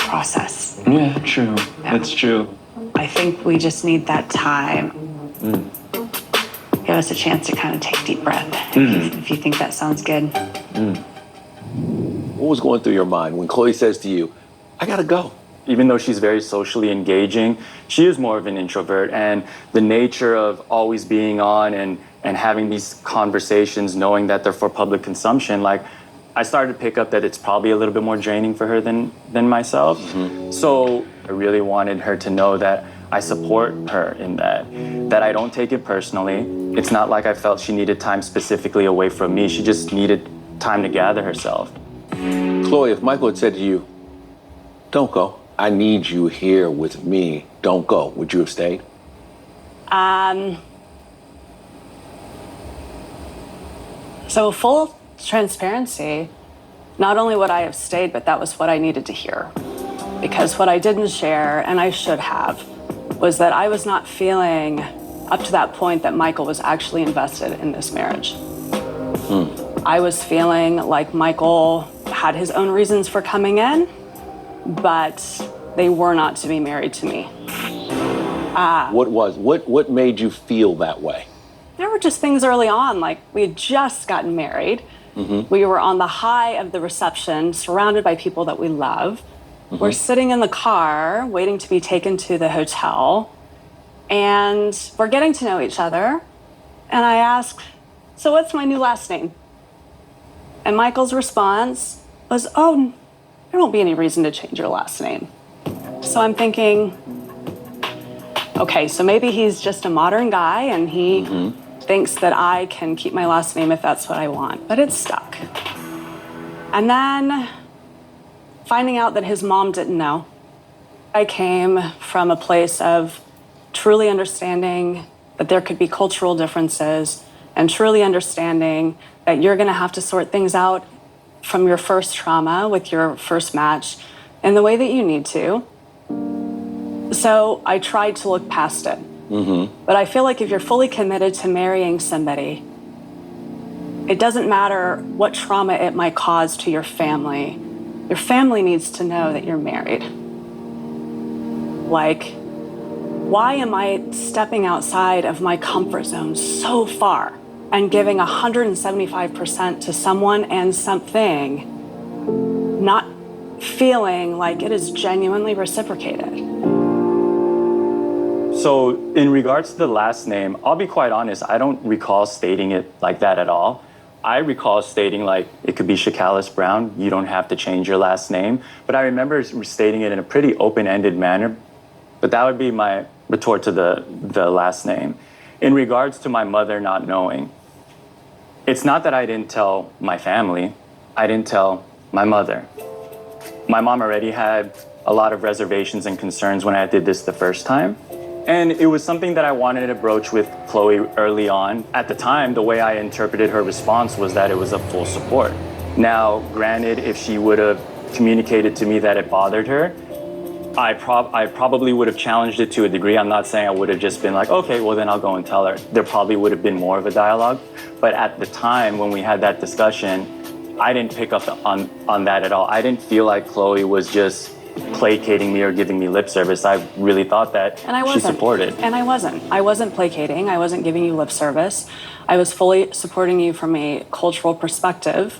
process. Yeah, true. That's true. I think we just need that time. Give us a chance to kind of take a deep breath, if you think that sounds good. What was going through your mind when Chloe says to you, I gotta go? Even though she's very socially engaging, she is more of an introvert. And the nature of always being on and having these conversations, knowing that they're for public consumption, like, I started to pick up that it's probably a little bit more draining for her than myself. So I really wanted her to know that I support her in that I don't take it personally. It's not like I felt she needed time specifically away from me. She just needed time to gather herself. Chloe, if Michael had said to you, don't go, I need you here with me, don't go, would you have stayed? So full transparency, not only would I have stayed, but that was what I needed to hear. Because what I didn't share, and I should have, was that I was not feeling up to that point that Michael was actually invested in this marriage. I was feeling like Michael had his own reasons for coming in, but they were not to be married to me. What made you feel that way? There were just things early on, like we had just gotten married. We were on the high of the reception, surrounded by people that we love. We're sitting in the car, waiting to be taken to the hotel, and we're getting to know each other. And I ask, so what's my new last name? And Michael's response was, oh, there won't be any reason to change your last name. So I'm thinking, okay, so maybe he's just a modern guy and he thinks that I can keep my last name if that's what I want, but it's stuck. And then finding out that his mom didn't know. I came from a place of truly understanding that there could be cultural differences and truly understanding that you're gonna have to sort things out from your first trauma with your first match in the way that you need to. So I tried to look past it. But I feel like if you're fully committed to marrying somebody, it doesn't matter what trauma it might cause to your family needs to know that you're married. Like, why am I stepping outside of my comfort zone so far and giving 175% to someone and something, not feeling like it is genuinely reciprocated? So in regards to the last name, I'll be quite honest, I don't recall stating it like that at all. I recall stating like, it could be Shakalis Brown, you don't have to change your last name. But I remember stating it in a pretty open-ended manner. But that would be my retort to the last name. In regards to my mother not knowing, it's not that I didn't tell my family, I didn't tell my mother. My mom already had a lot of reservations and concerns when I did this the first time. And it was something that I wanted to broach with Chloe early on. At the time, the way I interpreted her response was that it was a full support. Now, granted, if she would have communicated to me that it bothered her, I probably would have challenged it to a degree. I'm not saying I would have just been like, okay, well then I'll go and tell her. There probably would have been more of a dialogue. But at the time when we had that discussion, I didn't pick up on that at all. I didn't feel like Chloe was just placating me or giving me lip service. I really thought that she supported. And I wasn't. I wasn't placating. I wasn't giving you lip service. I was fully supporting you from a cultural perspective,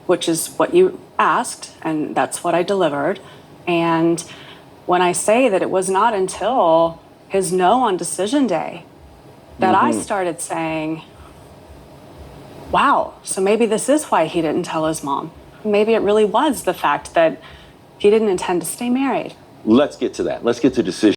which is what you asked, and that's what I delivered. And when I say that it was not until his no on decision day that I started saying, wow, so maybe this is why he didn't tell his mom. Maybe it really was the fact that he didn't intend to stay married. Let's get to that. Let's get to decision.